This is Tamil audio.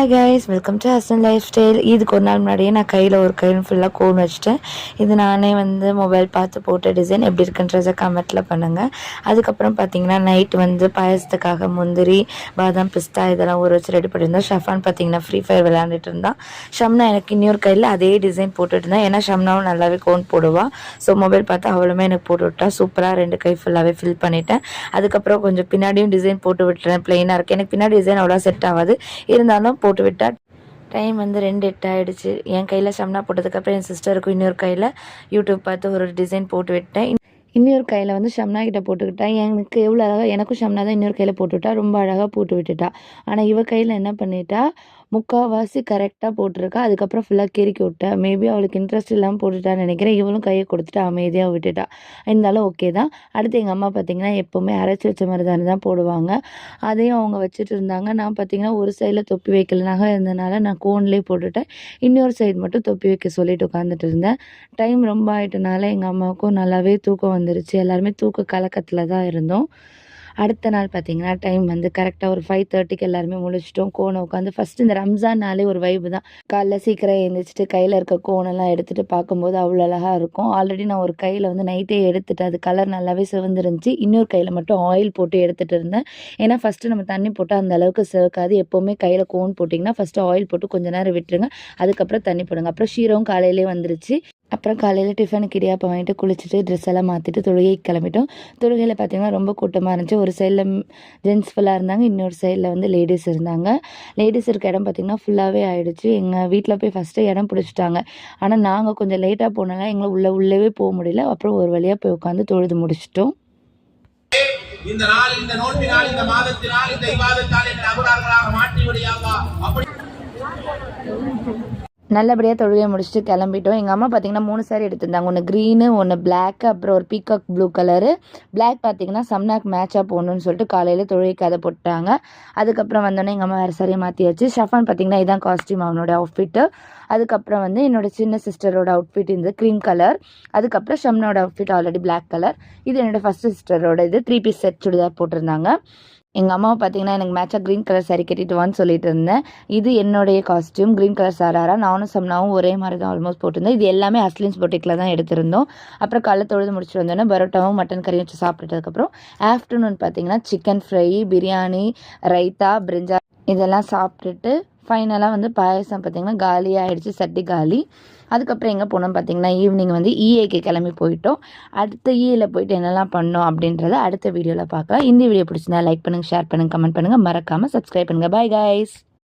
Hi guys, welcome to Hasan lifestyle. இதுக்கு ஒரு நாள் முன்னாடியே நான் கையில் ஒரு கையில் ஃபுல்லாக கோன் வச்சுட்டேன். இது நானே மொபைல் பார்த்து போட்ட டிசைன். எப்படி இருக்குன்றதை கமெண்ட்டில் பண்ணுங்கள். அதுக்கப்புறம் பார்த்தீங்கன்னா நைட் பாயசத்துக்காக முந்திரி, பாதாம், பிஸ்தா இதெல்லாம் ஊற வச்சு ரெடி பண்ணியிருந்தேன். ஷஃபான் பார்த்தீங்கன்னா ஃப்ரீ ஃபயர் விளையாண்டுட்டு இருந்தான். ஷம்னா எனக்கு இன்னொரு கையில் அதே டிசைன் போட்டுட்டு இருந்தேன். ஏன்னா ஷம்னாவும் நல்லாவே கோன் போடுவாள். ஸோ மொபைல் பார்த்து அவளுமே எனக்கு போட்டு விட்டா. சூப்பராக 2 கை ஃபுல்லாகவே ஃபில் பண்ணிட்டேன். அதுக்கப்புறம் கொஞ்சம் பின்னாடியும் டிசைன் போட்டு விட்டுறேன். பிளெயினாக இருக்குது. எனக்கு பின்னாடி டிசைன் அவ்வளோ செட் ஆகாது. இருந்தாலும் போட்டு விட்டா. டைம் 2:08 ஆகிடுச்சு. என் கையில் ஷம்னா போட்டதுக்கப்புறம் என் சிஸ்டருக்கும் இன்னொரு கையில் யூடியூப் பார்த்து ஒரு டிசைன் போட்டு விட்டேன். இன்னொரு கையில் ஷம்னா கிட்ட போட்டுக்கிட்டேன். எனக்கு எவ்வளோ அழகாக, எனக்கும் ஷம்னா தான் இன்னொரு கையில் போட்டுவிட்டா. ரொம்ப அழகாக போட்டு விட்டுட்டா. ஆனால் இவ கையில் என்ன பண்ணிட்டா, முக்கால்வாசி கரெக்டாக போட்டிருக்கா. அதுக்கப்புறம் ஃபுல்லாக கிறுக்கி விட்டேன். மேபி அவளுக்கு இன்ட்ரெஸ்ட் இல்லாமல் போட்டுட்டான்னு நினைக்கிறேன். இவளும் கையை கொடுத்துட்டு அமைதியாக விட்டுட்டா. இருந்தாலும் ஓகே தான். அடுத்து எங்கள் அம்மா பார்த்திங்கன்னா எப்போவுமே அரைச்சி வச்ச மாதிரி தான் போடுவாங்க. அதையும் அவங்க வச்சுட்டு இருந்தாங்க. நான் பார்த்திங்கன்னா ஒரு சைடில் தொப்பி வைக்கல, நகை இருந்தனால நான் கோன்லேயே போட்டுட்டேன். இன்னொரு சைடு மட்டும் தொப்பி வைக்க சொல்லிட்டு உட்காந்துட்டு இருந்தேன். டைம் ரொம்ப ஆகிட்டனால எங்கள் அம்மாவுக்கும் நல்லாவே தூக்கம் வந்துருச்சு. எல்லாருமே தூக்க கலக்கத்தில் தான் இருந்தோம். அடுத்த நாள் பார்த்திங்கன்னா டைம் கரெக்டாக ஒரு 5:30க்கு எல்லாருமே முடிச்சிட்டோம். கோனை உட்காந்து ஃபஸ்ட்டு இந்த ரம்ஜான்னாலே ஒரு வைப்பு தான். காலைல சீக்கிரம் எழுந்திரிச்சிட்டு கையில் இருக்க கோனெல்லாம் எடுத்துகிட்டு பார்க்கும்போது அவ்வளோ அழகாக இருக்கும். ஆல்ரெடி நான் ஒரு கையில் நைட்டே எடுத்துட்டு அது கலர் நல்லாவே சிவந்துருந்துச்சு. இன்னொரு கையில் மட்டும் ஆயில் போட்டு எடுத்துகிட்டு இருந்தேன். ஏன்னா ஃபஸ்ட்டு நம்ம தண்ணி போட்டால் அந்த அளவுக்கு சிவக்காது. எப்போவுமே கையில் கோன் போட்டிங்கன்னா ஃபஸ்ட்டு ஆயில் போட்டு கொஞ்சம் நேரம் விட்டுருங்க. அதுக்கப்புறம் தண்ணி போடுங்க. அப்புறம் ஷீரவும் காலையிலே வந்துருச்சு. அப்புறம் காலையில் டிஃபனுக்கு இடியாப்பம் வாங்கிட்டு குளிச்சுட்டு ட்ரெஸ் எல்லாம் மாற்றிட்டு தொழுகைக்கு கிளம்பிட்டோம். தொழுகையில் பார்த்திங்கன்னா ரொம்ப கூட்டமாக இருந்துச்சு. ஒரு சைடில் ஜென்ட்ஸ் ஃபுல்லாக இருந்தாங்க, இன்னொரு சைடில் லேடிஸ் இருந்தாங்க. லேடிஸ் இருக்க இடம் பார்த்திங்கன்னா ஃபுல்லாகவே ஆகிடுச்சு. எங்கள் வீட்டில் போய் ஃபஸ்ட்டு இடம் பிடிச்சிட்டாங்க. ஆனால் நாங்கள் கொஞ்சம் லேட்டாக போனால எங்களை உள்ளவே போக முடியல. அப்புறம் ஒரு வழியாக போய் உட்காந்து தொழுது முடிச்சிட்டோம். இந்த நாள், இந்த நோன்பினால், இந்த மாதத்தினால், இந்த இபாதத்தால் எங்களை அபரார்களாக மாற்றி விடியாவா. அப்படி நல்லபடியாக தொழுகையை முடிச்சுட்டு கிளம்பிட்டோம். எங்கள் அம்மா பார்த்திங்கன்னா 3 சாரி எடுத்திருந்தாங்க. ஒன்று க்ரீனு, ஒன்று பிளாக்கு, அப்புறம் ஒரு பீகாக் ப்ளூ கலரு. பிளாக் பார்த்திங்கன்னா சம்னாக்கு மேட்சாக போகணுன்னு சொல்லிட்டு காலையில் தொழுகைக்கு அதை போட்டாங்க. அதுக்கப்புறம் வந்தோடனே எங்கள் அம்மா வேறு சாரியை மாற்றியாச்சு. ஷஃபான் பார்த்திங்கன்னா இதான் காஸ்டியூம், அவனோட அவுட்ஃபிட்டு. அதுக்கப்புறம் என்னோடய சின்ன சிஸ்டரோட அவுட்ஃபிட் இந்த க்ரீம் கலர். அதுக்கப்புறம் ஷம்னோட அவுட்ஃபிட் ஆல்ரெடி பிளாக் கலர். இது என்னோடய ஃபஸ்ட் சிஸ்டரோட இது 3 பீஸ் செட் சுடிதார் போட்டிருந்தாங்க. எங்கள் அம்மாவை பார்த்திங்கன்னா எனக்கு மேட்சாக க்ரீன் கலர் சாரி கட்டிட்டு வான்னு சொல்லிட்டு இருந்தேன். இது என்னுடைய காஸ்டியூம், க்ரீன் கலர் சாராரா. நானும் சம்னாவும் ஒரே மாதிரி தான் ஆல்மோஸ்ட் போட்டிருந்தேன். இது எல்லாமே அஸ்லின்ஸ் பொட்டிக்கில் தான் எடுத்திருந்தோம். அப்புறம் காலைல தொழுது முடிச்சுட்டு வந்தோன்னே பரோட்டாவும் மட்டன் கறியும் வச்சு சாப்பிட்டதுக்கப்புறம் ஆஃப்டர்நூன் பார்த்திங்கன்னா சிக்கன் ஃப்ரை, பிரியாணி, ரைத்தா, பிரிஞ்சா இதெல்லாம் சாப்பிட்டுட்டு ஃபைனலாக பாயசம் பார்த்திங்கன்னா காலியாக ஆகிடுச்சு. சட்டி காலி. அதுக்கப்புறம் எங்கே போனோம் பார்த்திங்கன்னா ஈவினிங் இஏக்கு கிளம்பி போயிட்டோம். அடுத்த ஈயில் போயிட்டு என்னெல்லாம் பண்ணோம் அப்படின்றத அடுத்த வீடியோவில் பார்க்கலாம். இந்த வீடியோ பிடிச்சிருந்தா லைக் பண்ணுங்கள், ஷேர் பண்ணுங்கள், கமெண்ட் பண்ணுங்கள், மறக்காமல் சப்ஸ்கிரைப் பண்ணுங்கள். Bye guys.